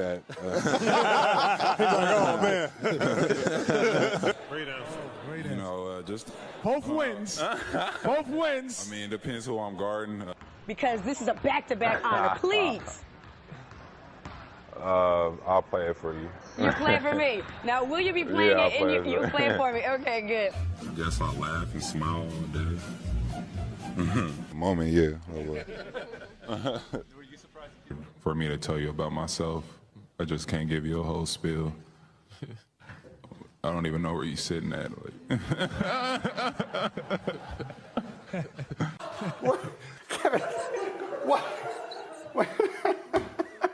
that. He's like, oh, man. You know, just Both wins. Both wins. I mean, it depends who I'm guarding. Because this is a back-to-back honor. Please. I'll play it for you. You play it for me. Now, will you be playing Yeah, it? And you play it for me. Okay, good. I guess I'll laugh and smile all day. Moment, yeah. For me to tell you about myself, I just can't give you a whole spiel. I don't even know where you're sitting at. What? Kevin, what?